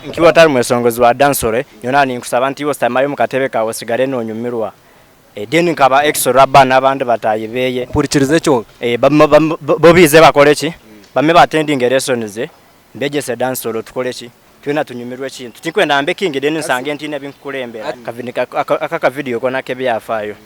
Nkiwa tari mwesongozi wa dansore nyona ninkusaba nti yose amayo mukatebe kawe sigare no nyumirwa deni nkaba exo raba nabandi batayibeye purikirize cyo bobize bakoreki bame batending lessons mbegese dansoro tukoreki twena tunyumirwe kintu tikwenda ambe king deni nsange ntine binkulembera kavinika aka video kona kebe yafayo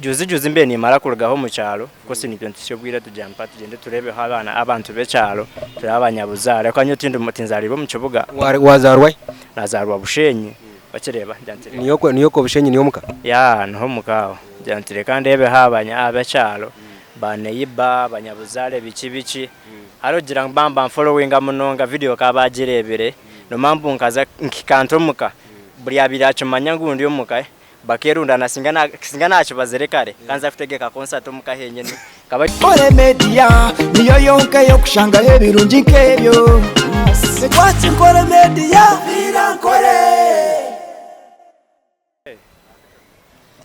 juzi mbe ni mara kurugaho mu cyaro ko sinibyo ntishobwira tujampa tugende turebe abana abantu be cyaro turabanyabuzare ko anyotinde umutinzari bo mu kibuga wazarwa nazarwa bushenyi bakireba njantire niyo ko bushenyi niyo muka ya no mukaho njantire kandi ebe habanya abe cyaro baneyiba banyabuzare bici arogira mbamba following amunonga video kabagirebere no mambu nkaza nkikanto muka buri abiracho manyangundi yo muka bakerunda nasingana kibazere kanza afitegeka concert mukahenye ni Kore media niyo yonke yo kushanga hebirungi nkebyo sekwati Kore media birankore.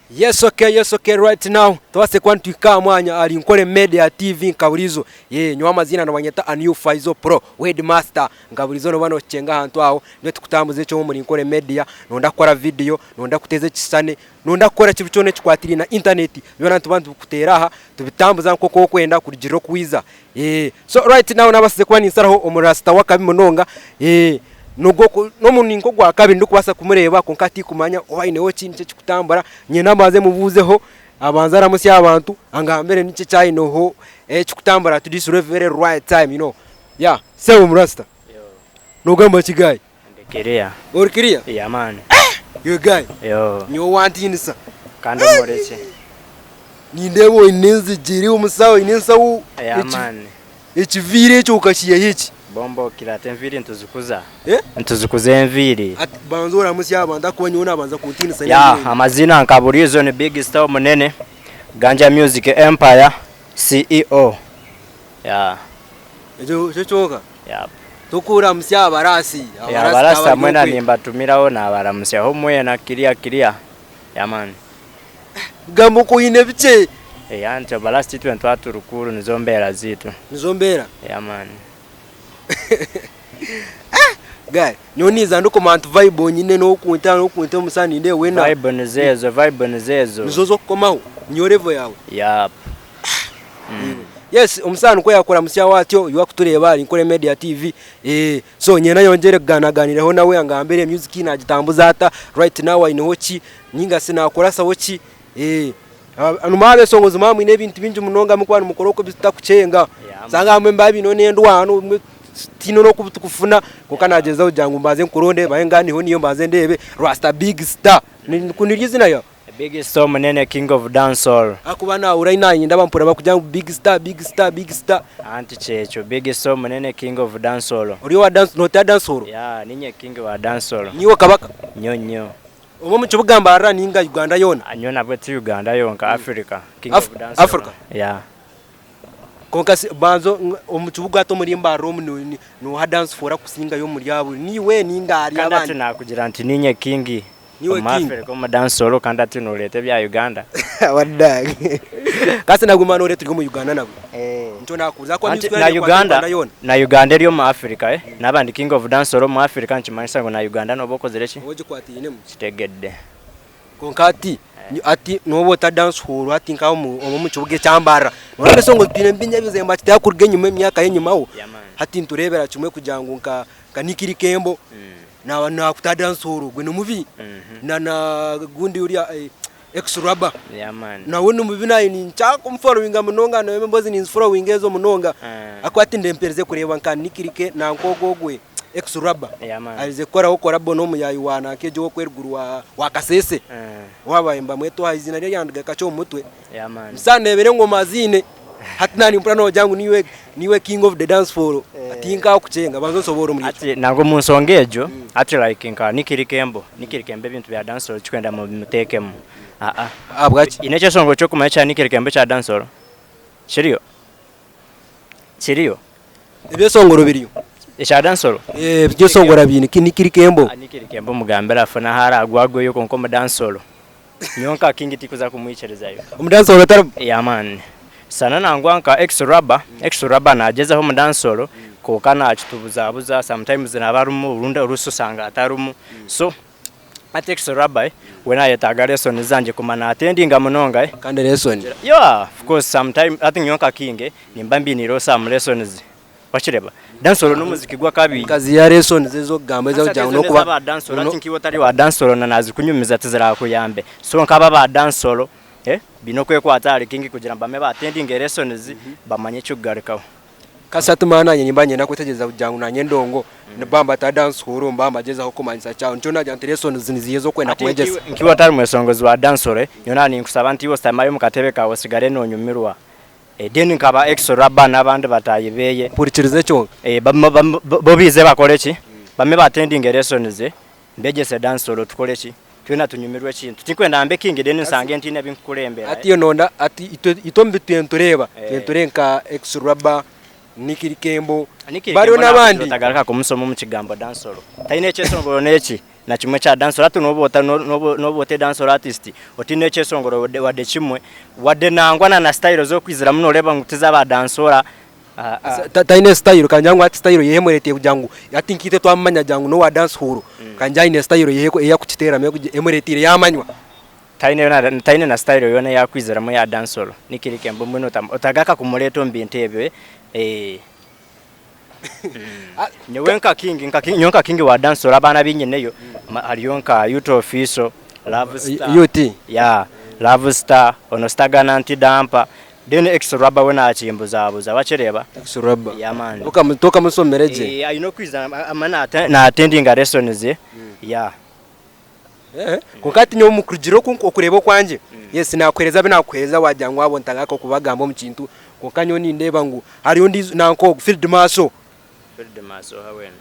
Yes okay right now twase kwantu ikamwanya ali Kore Media TV nkaburizo nyo amazina nabanyeta a new Faizo Pro Webmaster ngaburizo no bano cyenga hantu aho nyo tukutambuze cyo muri Kore Media nonda kora video nonda kuteze kisane nonda kora kibucone kikwatiri na internet byona ntubantu kutera aha tubitambuza nkoko kwenda kurigiro kwiza so right now nabasize kwani nsaraho omurasta wakabimunonga nugo no muningo gwa kabiri ndukubasa kumureba konkati kumanya oine wo kintu cyikutambara nyina maze mubuzeho abanza ramusi abantu angambere nice cyayino ho cyikutambara to this very right time say umrasta nugamba kigayi ndekerea orkiria man you guy you want insa kando moreke nindebo inenzi jiri umusawo inensawo man ekivire cyo ukashiye hichi bombo kirate mviri ntuzikuza ntuzikuze mviri banzora musi abanda kubonye una abanza kutinisa amazina nkaburizo ni big star munene Ganja Music Empire CEO ejo choka tukura musi abarasi mwena nimba tumiraho na abaramusi aho mwena kiria man gambo ko ine bice anto balasti 23 rukuru nizombera zitu man guy nyoniza ndo comment vibe nyine no kunta musani nde wena vibe nezezo nizozo komaho nyorevo yawe yes umusani ko yakora musya watyo yuwa kutureba ari Kore Media TV so nyena yongere kuganireho nawe angambere music nagitambuza ata right now I know ki ninga sinakora sawo ki anumabe songozo mamwe nebintu binji munonga mukwani mukoroko bitakucenga sanga mbabi none ndwano tino no kutukufuna kukanageza ujangu mbaze nkuronde bayengani ho niyo mbaze ndebe Rasta Big Star kunirizina yo Big Star munene King of Dancehall akubana uraina ndaba mpura bakujangu Big Star anti checho Big Star munene King of Dancehall uri wa dance no ta dancehall ninye King wa Dancehall niwo kabaka nyonyo omo mu kibugamba ara ninga Uganda yona anyona bwe Uganda yonka Africa King of Dancehall Africa konkasi banzo omukibuga to muri mbaro no ha dance fora kusinga yo muri yabo niwe ningari abandi kandi nakugira nti ninye king niwe king ko mu dance solo kandi ati no lete bya Uganda wadag kasi naguma no lete mu Uganda nabo nto nakuza kwa music na Uganda ryo mu Africa nabandi King of Dance solo mu Africa nchimanyisa ngo na Uganda no boko zereki oje kwatine mu kitegedde konkati ati nobo ta dance hall ati nkaho mu kibuge cyambara none songo tine mbinya bizemba kitakurge nyuma myaka yenyumaho ati nturebera kimwe kujangu kanikiri kembo na kuta dance hall gwe no muvi na gundi uri extra rubber na wonu muvi nayo ni nchako mfollowing munonga no membozi ni following ezo munonga akwati ndempereze kureba kanikirike na nkogogwe extra rubber alize kora ukora bono mu yayiwana kejo kweruguru wa kasese wabayemba mweto hayizina ryo yandaga kacho mutwe msanebere ngo mazine hatinani mpurano jangu niwe King of the Dance Floor atinka kucenga banzo soboro muri ati nango munsongejo ati like nka nikirikembe bintu bya dance floor chikwenda mu mutekemo abwachi inecho songo cyo kumacha nikirikembe cha dance floor chiriyo ibyo songoro biriyo Isha dancehall byo songora bini nikirikembo mugambera afana hara agwagwe yo konko mu dancehall nyonka King tikuza kumwichereza yo mu dancehall tar man sana nangwanka extra rubber na ageza ho mu dancehall kokana kitubuzabuza sometimes nabarumu urunda urusosanga atarumu so atekso rabbi when I yetaga lesson zanje kumana attending munonga kandi lesson yeah of course sometimes I think yonka kinge nimbambi ni rosa mu lessons wachireba dansolo n'umuziki gwa kabi kazi ya lesson zezo gamba ezo jangu no kuba ba dansolo I think iwotari wa dansolo na nazi kunyumiza tizira kuyambe so nkaba ba dansolo binokwe kwa atali kingi kugira mbame ba attending lessons bamanye cyugarikaho kasatu mana nyimbanye nakutegeza kujangu na nyendongo nibamba ta dance huru mbamba jeza huko manisa chao ntona jante lesson ziniziyezo kwenda kumwegeza nkiwa tari mwesongozi wa dansole nyona ni nkusaba nti wo stamayo mukatebe ka wasigare no nyumirwa deni nkaba extra raba nabandi batayibeye purikirize cyo bobize bakoreki bame ba attending lessons mbegese dansole tukoreki twena tunyumirwe kintu tikwenda ambe kingi deni nsange ntine binkulembera ati yo nonda ati itombi twentureba twenturenka extra raba nikiri kembo bari nabandi tagaraka kumusomo mu kigambo dansolo taine chesongoro neki na kimwe cha dansolo atu nobote dansolo artist otine chesongoro wade kimwe wade nangwana na style zo kwizira muno leba ngutiza ba dansora taine style kanjangu ati style yehemwerete kujangu ati nkite twamanya jangu no wa dance huru kanjaine style yeheko eya kukitera emweretire yamanywa taine na style yone ya kwizira mu ya dansolo nikiri kembo muno otagaka kumuleto mbinte ebyo nyewenka nyonka kingi wa dansolo abana binyeneyo aliyonka yuto official love star yuti yeah love star onostagana antidampa deni extra rubber wena achimbuza abuza wachireba extra rubber yeah man toka musomereje I know kwiza amana na attending lessons yeah kokati nyo mukurugiro kureba kwanje yes nakwereza binakweza wajyangu wabo ntangako kubagambo mu kintu kokanyo ni ndeba ngo hariyo ndi nanko field maso hawena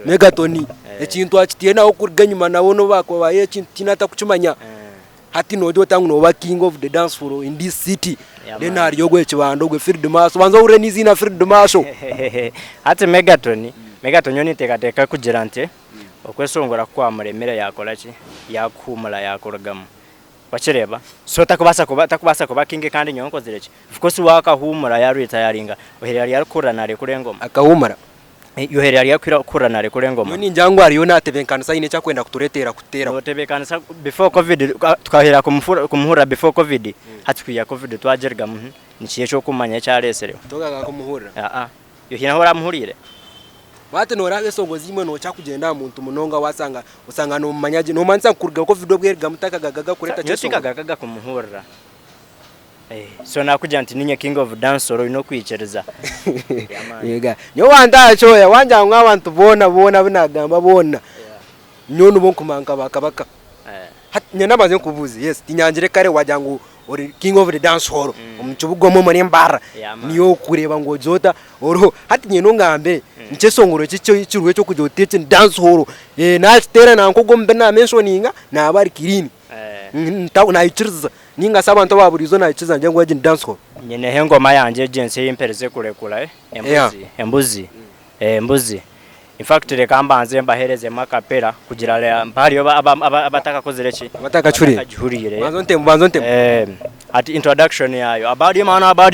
megatoni ekintu akitiye nawo kuriganyuma nawono bako baye kintu kinata kucumanya hati no tangu no king of the dance floor in this city then hariyo gwe kibando gwe field maso banza ure nizina field maso hati megatoni ni tekateka kugira nte okwesongora kwa muremere yakolaki yakumula yakoragamo wachireba so takubasa kuba kinge kandi nyonko zireki of course waka humura ya retiringa oherera ya kuranare kurengoma akahumura yoherera ya kuranare kurengoma nini njangwa ariyo natebenkanisa ine cya kwenda kuturetera kutera otebekanisa before covid tukahera kumuhura before covid hatukwiya covid twajerga nikiye cyo kumanya cya reserewe togaga kumuhura yohina hora muhurire bate norabe songozi imwe no cyakugenda muntu munonga wasanga usanga no manyaje no mansa kurga ko video bwerga mutakagaga kureta cyo gagaga kumuhurira so nakuja nti ninye king of dance oro ino kwicereza yega nyo wanda choya wanja nk'abantu bona binagamba bona nyono bonkumanka bakabaka nyana baze kubuzi yes tinyangire kare wajyangu ori king of the dance hall umucubugomo muri mbara niyo kureba ngo jota oro hati nyeno ngambe nce songoro cy'iruwe cyo kujya utetse dance hall na stera na nkogombe na mentioninga na bari kirini na ichiriza ninga sabantu baburizo na ichiza nje ngo ajin dance hall nyene hengoma yanje agency y'impereze kurekura embuzi in fact reka mbanze mbahereze makapera kugira mbari abataka kozereki abataka churire banzo ntem at introduction yayo abadi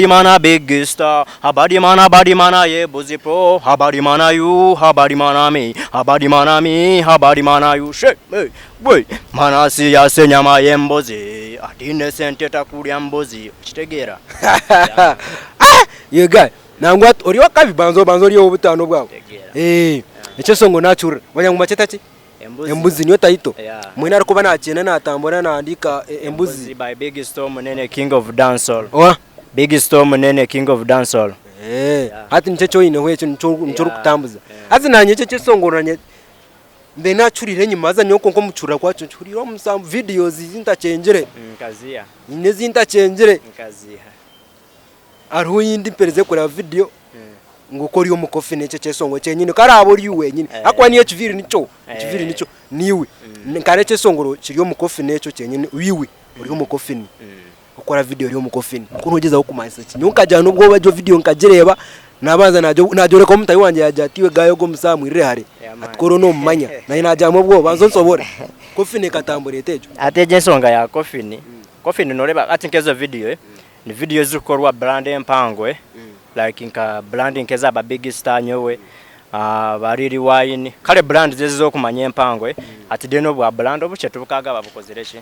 mana big star abadi mana ye buzi pro abadi mana you abadi mana me abadi mana you she boy mana si ya senyama yembozi atine sente takurya mbozi kitegera you guy nangwa ori wakabi banzo riyo butano bwabo icyo songo natural banyanga macheta ki embuzi niyo taito mwina ariko banakena natambona nandika embuzi by big storm nene king of dancehall big storm nene king of dancehall hati nice cyo ine hwe cyo kutambuza azi nanye cyo songoranye mbe naturire nyuma za nyoko mucura kwacu curiro musambu videos zintacengere nkazia ine zintacengere nkazia ariho yindi pereze kora video ngukori yo mukofi nece cesongo cyenyine karabo ri wenyine akwa niyo kiviri nico niwe nkare cesongoro kiriyo mukofi neco cyenyine wiwe uri yo mukofi ni ukora video ri yo mukofi kunogeza okumanisa kinyuka jana ubwo bajo video nkajereba nabanza najore ko mutayi wanje yajatiwe gayo go musamwirire hari atkoro no mmanya na inajamo ubwo banzo nsobora kofi ne katamburetejo ateje songa ya kofi ni noreba atinkezo video ni video zikorwa brand empangwe like nka branding keza ba big star nyowe bariri wine kale brand zezo kumanya empangwe ati deno bwa brand obuche tubukaga babukozereche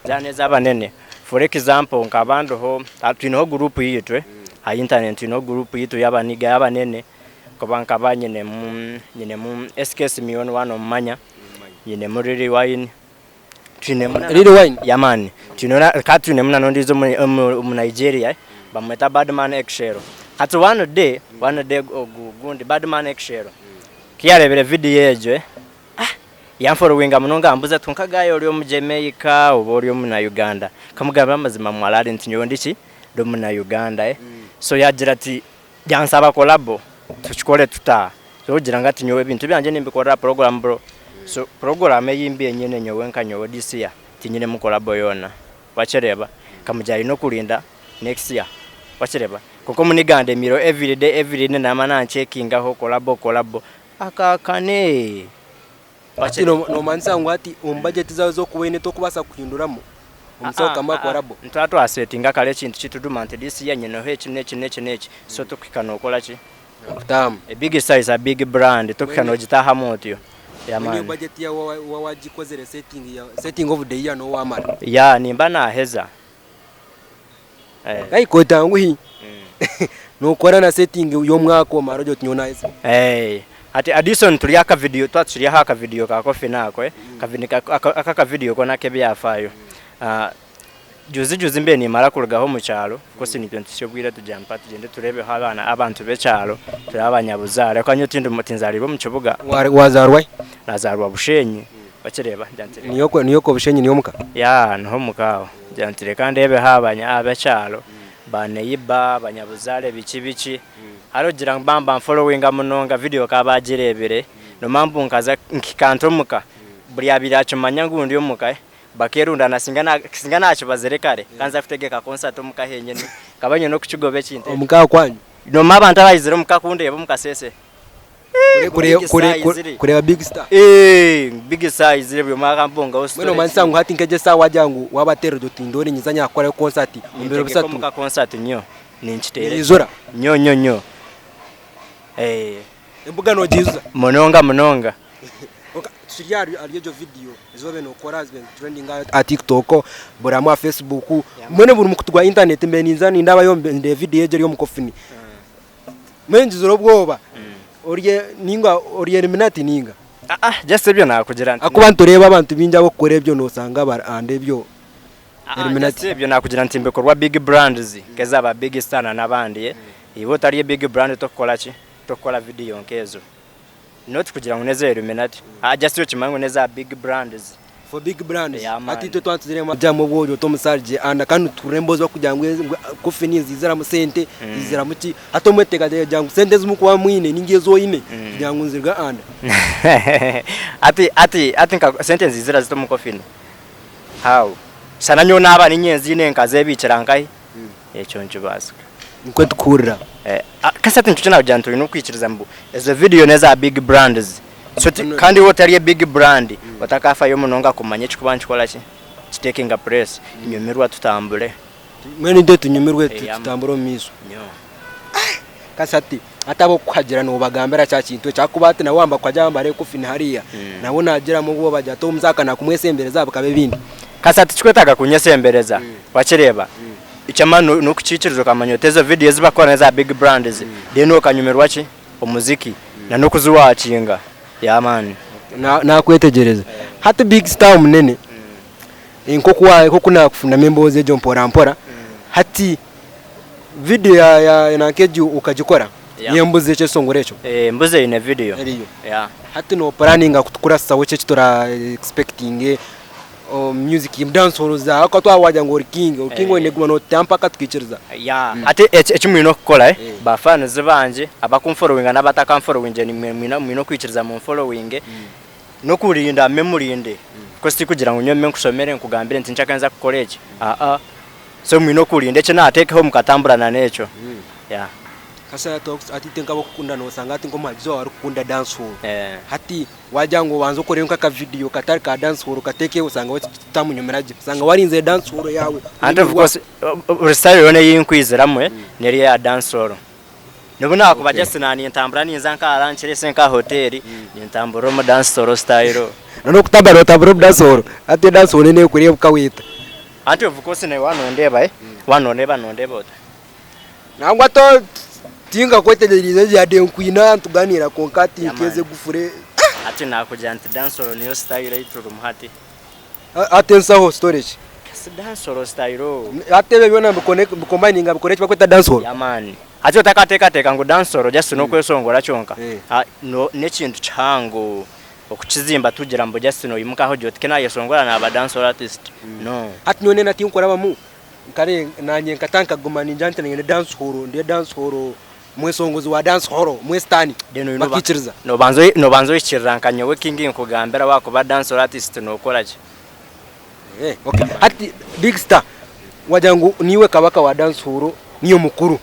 zaneza abanene for example nka bandu ho atwino group yitwe ha internet ino group yitu yabaniga yabanene kobanka banyene mu SKS miyono wano mmanya nyine muri wine twine muna Riri wine yamani twinona katwine muna nondizo mu Nigeria bamweta Badman Ekshero ati one day gundi Badman Ekshero kiyarebere video ejo yamfollowinga munonga ambuza tunkagayo oli mu Jamaica obo oli mu na Uganda kamugamba amazima mwalade ntinyo ndichi do mu na Uganda so yagira ati jansaba collabo tuchikole tuta so jiranga ati nyowe bintu byanje nimbikora program bro so program eyimbi enyene nyowe nkanyowe this year tinyine mu collabo yona wachereba kamujali no kulinda next year wachereba kuko munigande miro every day namana checking aho collabo akakane ati no mansa ngwati budget zawe zo kuwene to kubasa kuhinduramo umusawo kama collabo ntwato asetinga kale kintu kitudumante this year nyene ho ekineki so tukikana okola ki tam a big size a big brand tukikana ogitaha motyo ya man ni budget ya wajikozere setting of the year no wamara ya nimba na heza ai kotangu hi no kora na setting yo mwako marojo tunyona ese ati Addison tuliaka video twatsulia haka video ka kofi nako aka video kona kebya afayo juzi mbe ni mara kurugaho mu cyaro kosi ni 20 bwira tujampa tugende turebe habana abantu be cyaro turabanyabuzare kwanyo tindi mutinzari bo mu kibuga wazarwa nazarwa bushenyi bakireba jantire niyo ko bushenyi niyo muka ya no mukaho jantire kandi ebe habanya abacyaro baneyiba banyabuzare bici arogira mbamba following amunonga video kabagirebere no mambu nkaza nkikantomuka buri abiracumanya ngundi yomuka bakerunda nasinga nacho bazerekare kanza kutegeka concert omuka henyene kabanye no kukigobe kinte omuka kwanyu no mabanta bayizire omuka kunde yebo mukasese kure big star big size rebe maka mbonga osito no mansangu hati nkeje sawa jangu wabatero dotindore nyizanya akora concert mbere busatu muka concert nyo ninchitere izora nyo embuga no jiza mononga Siriari aliyejo video izobe no kora zben trending at TikTok boramwa Facebook mwene buri mukutwa internet mbe ninzani ndaba yombe nde video yeje yo mukofini menji zoro bwoba oriye eliminati ninga just ebyo nakugira nti akubantu reba abantu binja bo kore byo no sanga bar ande byo eliminati ebyo nakugira nti mbekorwa big brands keza ba big star nabandi ibo tari big brand tokola ki tokola video nkezo not kugira ngo neze eliminati just yo kimango neza big brands for big brands ati to twatuzire majamo bwojo to musarje anda kandi turembozo kugira ngo kofini zizira mu sente zizira muki atomweteka jangu sente zimuko wa mwine ningezo ine kugira ngo nzirga anda ati nka sente zizira zito mu kofini how sana nyo naba ninyenzi nenkaze bikirangai ekyo nkibaska nikwe tukurira kasati ntuchana ujantu ino kwikiriza mbu ezo video neza big brands so kandi wotari big brand watakafa yo munonga kumanye chikubanchi kola ki taking a press nyumirwa tutambule mwene nde tunyumirwe tutamburo miso kasati atabo kwagira no bagambera cya kintu cyakubate na wamba kwajamba re kufina hariya nabona agira mu bwo bajya to muzaka na kumwesembereza bakabe bindi kasati chikwetaga kunyesembereza wakireba ichama no kuchikirizo kamanyotezo video zibakora za big brands deno kanyumirwa ki umuziki na no kuziwacinga ya man na kwetegereza hata big star munene ko kuna kufuna members ejo mpora hati video ya nakeju ukajikora yembuze cyo songorecho mbuze ine video ya hati no planning akutukura sawo cyo tora expecting music dance horoza akatwa waja ngo king wene guma no tampa katukikiriza ya ate ekimwino kukola ba fans banje abakumfollowinga nabatakamfollowing ni mwino kwikiriza mu following no kurinda memurinde ko sti kugira ngo nyome nkusomere nkugambire nti nchakanza kukoleje so mwino kurinde cyo nateke ho mukatamburana necho ya kasa talks atitenga bakukunda no sanga ati ngoma zo ari kukunda dance hall hati wajango wanzo kore nkaka video katari ka dance hall kateke usanga wati tamunyomeraje usanga warinze dance hall yawe and of course restyle yone yinkwizira mwe neri ya dance hall Nubu nakuba just nani ntambura ninza nka ranch senka hotel nintambura mu dance solo style. Nano kutambara dance hall. Ate dance hall ne kuriye bukawita. Ati of course ne wanondeba wanondeba nondeba. Nangwa to tinga kwetegereza ya denkwina tuganira konkati ikeze gufure. Ati nakuja anti dance solo niyo style ituru muhati. Atensa ho storage. Dance solo style. Ate bibona combining abikore bakweta dance hall. Yamani. Ati otakateka ngo dance solo just no kwesongora cyonka. No nekintu chango okukizimba tugira mbo just no yimukaho jyo tikena yesongora na aba dance artist. No. Ati none nati nkora bamu. Kare nanye nkatanka goma ninjante ngene dance hall ndiye dance hall mwesongozi wa dance hall mwestani deno bakikiriza no banzo ikirankanye we kingi nkugambera wako ba dance artist no koraje. Okay. Ati Big Star wajangu niwe kabaka wa dance hall niyo mukuru.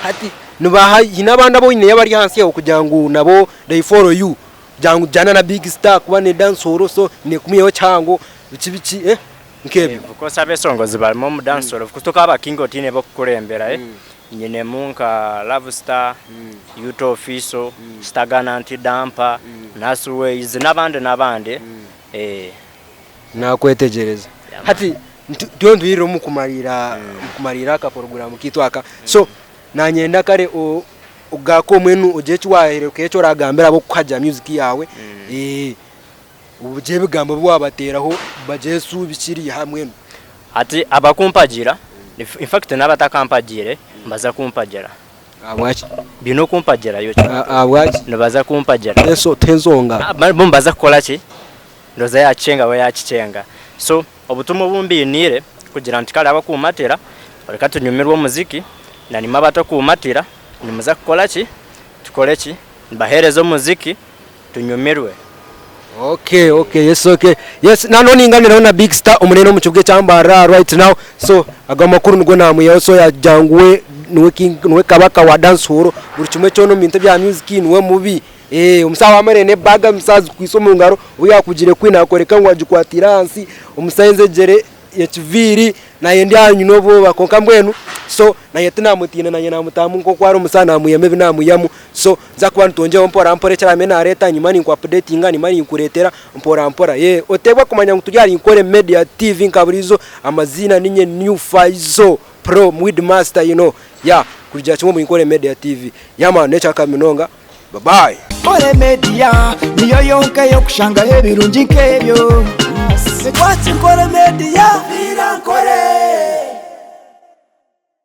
Ati nubaha inabanda bo ine yabari hansi yawo kujangu nabo they follow you jangu jana na Big Star kuba ne dance hall so ne kumiyeho cyango bici nkebe kuko sabe songozi barimo mu dance hall kutoka aba King Otine bo kurembera nyine munka Love Star Yuto Official Stagana Anti-Damper Nasuways nabande nakwetegereza. Hati ndiyo ndwiro mukumarira ka program kitwaka so nanyenda kare ugako mwenu ujechi waherekeye cyo ragambera bo kwaja music yawe ubuje bigambo bwabateraho bajesu bikiri hamwe. Ati abakumpagira in fact nabatakampagire mbaza kumpagira abwachi bino kumpagira yo abwachi nabaza kumpagira eso tenzonga mbaza kola ki ndoza yacenga we yakicenga so obutumo bumbinire kugira ntikale abakumatira reka tunyumirwe muziki na nima bato kumatira nimuza kukola ki tukole ki baherezo muziki tunyumirwe. Okay, yes nano ninganira na Big Star umunene mu kibwe cyambara right now so agamakuru ngo namuye so yajangwe niwe kabaka wa dance hall buri kimwe cyo no minto bya music niwe mubi umusawa amarene baga musazi kwisomo ngaro uyakugire kwina akoreka ngo ajikwatira hansi umusayenze jere yakiviri na yendi anyu nobo bakonka mbwenu so na yete namutina na yena mutamu nko kwari umusana muyeme binamuyamu so za kuba ntonje mpora cyane na leta nyuma ni kwa update ngani mari nkuretera mpora otebwa kumanya ngutujari nkore Media TV nkaburizo amazina ninye New Faizo Pro Weed Master kujya cyo mu nkore Media TV yama necha kaminonga bye bye. Kore Media niyo yonka yo kushanga hebirungi nkebyo. Sekwachi Kore Media vira nkore.